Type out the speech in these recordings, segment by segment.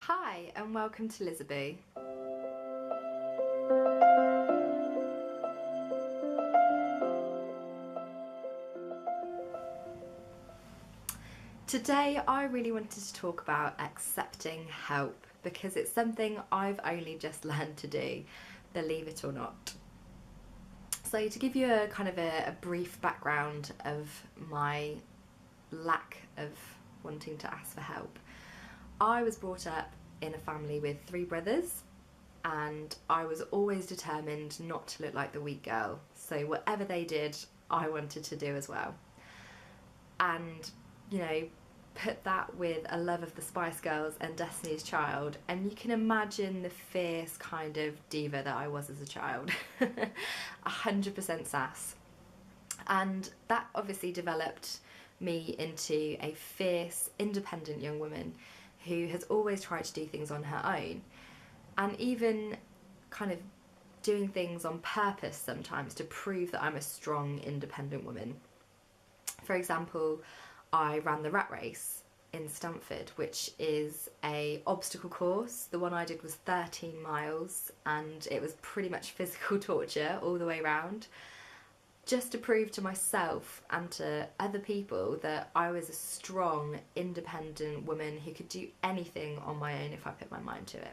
Hi and welcome to Lizaboo. Today I really wanted to talk about accepting help because it's something I've only just learned to do, believe it or not. So to give you a kind of a brief background of my lack of wanting to ask for help, I was brought up in a family with 3 brothers and I was always determined not to look like the weak girl. So whatever they did, I wanted to do as well. And, you know, put that with a love of the Spice Girls and Destiny's Child, and you can imagine the fierce kind of diva that I was as a child. 100% sass. And that obviously developed me into a fierce, independent young woman who has always tried to do things on her own, and even kind of doing things on purpose sometimes to prove that I'm a strong, independent woman. For example, I ran the Rat Race in Stamford, which is a obstacle course. The one I did was 13 miles and it was pretty much physical torture all the way around, just to prove to myself and to other people that I was a strong, independent woman who could do anything on my own if I put my mind to it.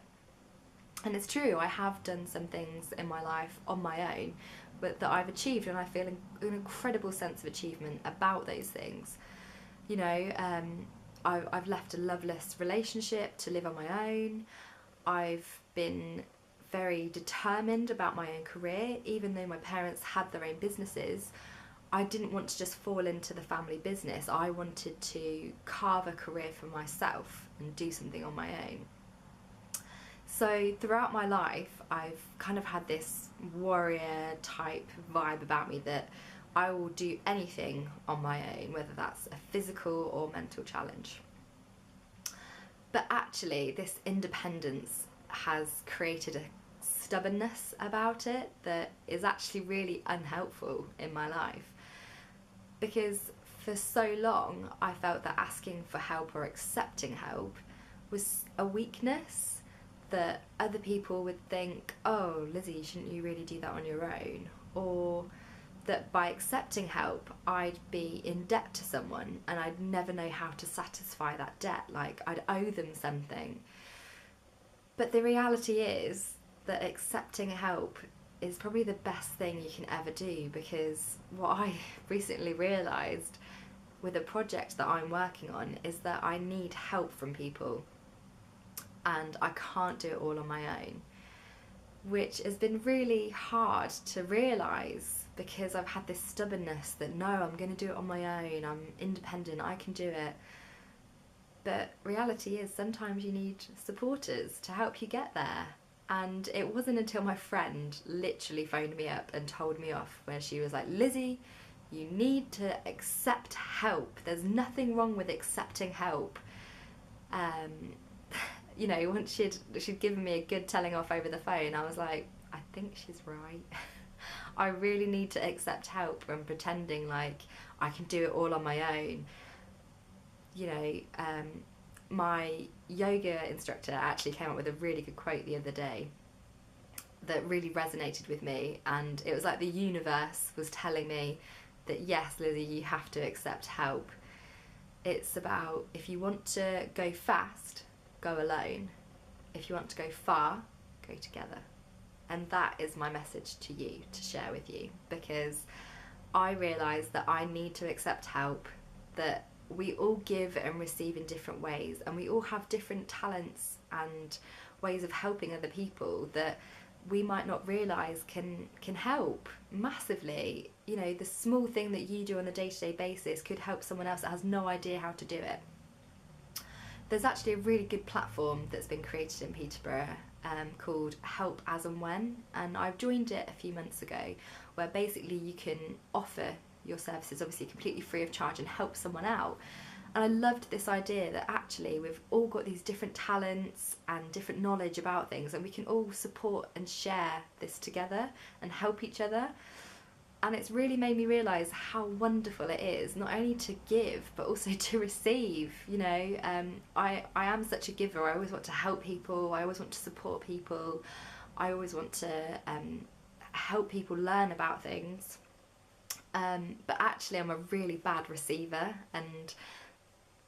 And it's true, I have done some things in my life on my own, but that I've achieved, and I feel an incredible sense of achievement about those things. You know, I've left a loveless relationship to live on my own. I've been very determined about my own career, even though my parents had their own businesses. I didn't want to just fall into the family business. I wanted to carve a career for myself and do something on my own. So throughout my life, I've kind of had this warrior type vibe about me that I will do anything on my own, whether that's a physical or mental challenge. But actually, this independence has created a stubbornness about it that is actually really unhelpful in my life. Because for so long, I felt that asking for help or accepting help was a weakness, that other people would think, oh, Lizzie, shouldn't you really do that on your own? Or that by accepting help, I'd be in debt to someone and I'd never know how to satisfy that debt, like I'd owe them something. But the reality is that accepting help is probably the best thing you can ever do, because what I recently realised with a project that I'm working on is that I need help from people and I can't do it all on my own, which has been really hard to realise because I've had this stubbornness that no, I'm going to do it on my own, I'm independent, I can do it. But reality is sometimes you need supporters to help you get there. And it wasn't until my friend literally phoned me up and told me off, where she was like, Lizzie, you need to accept help. There's nothing wrong with accepting help. You know, once she'd given me a good telling off over the phone, I was like, I think she's right. I really need to accept help from pretending like I can do it all on my own. You know, my yoga instructor actually came up with a really good quote the other day that really resonated with me, and it was like the universe was telling me that yes, Lizzie, you have to accept help. It's about, if you want to go fast, go alone. If you want to go far, go together. And that is my message to you, to share with you, because I realise that I need to accept help, that we all give and receive in different ways, and we all have different talents and ways of helping other people that we might not realise can help massively. You know, the small thing that you do on a day-to-day basis could help someone else that has no idea how to do it. There's actually a really good platform that's been created in Peterborough called Help As and When, and I've joined it a few months ago, where basically you can offer your services obviously completely free of charge and help someone out. And I loved this idea that actually we've all got these different talents and different knowledge about things, and we can all support and share this together and help each other. And it's really made me realise how wonderful it is not only to give but also to receive. You know, I am such a giver. I always want to help people, I always want to support people, I always want to help people learn about things, but actually I'm a really bad receiver, and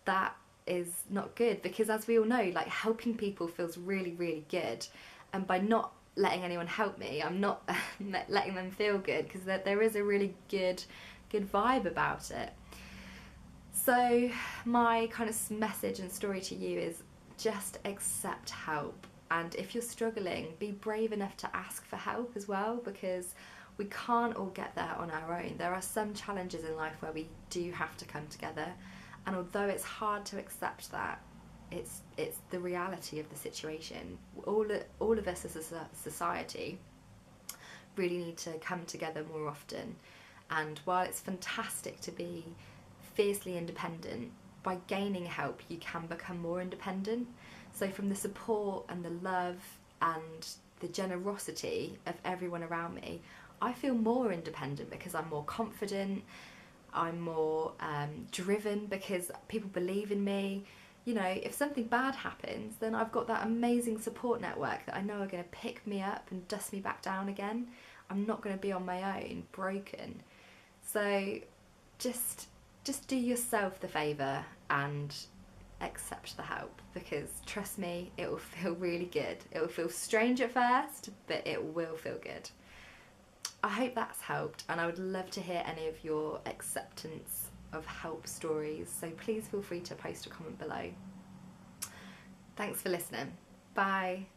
that is not good, because as we all know, like, helping people feels really, really good, and by not letting anyone help me, I'm not letting them feel good, because there is a really good vibe about it. So my kind of message and story to you is just accept help, and if you're struggling, be brave enough to ask for help as well, because we can't all get there on our own. There are some challenges in life where we do have to come together, and although it's hard to accept that, it's the reality of the situation. All of us as a society really need to come together more often, and while it's fantastic to be fiercely independent, by gaining help you can become more independent. So from the support and the love and the generosity of everyone around me, I feel more independent because I'm more confident, I'm more driven because people believe in me. You know, if something bad happens, then I've got that amazing support network that I know are going to pick me up and dust me back down again. I'm not going to be on my own, broken. So just do yourself the favour and accept the help, because trust me, it will feel really good. It will feel strange at first, but it will feel good. I hope that's helped, and I would love to hear any of your acceptance of help stories, so please feel free to post a comment below. Thanks for listening. Bye.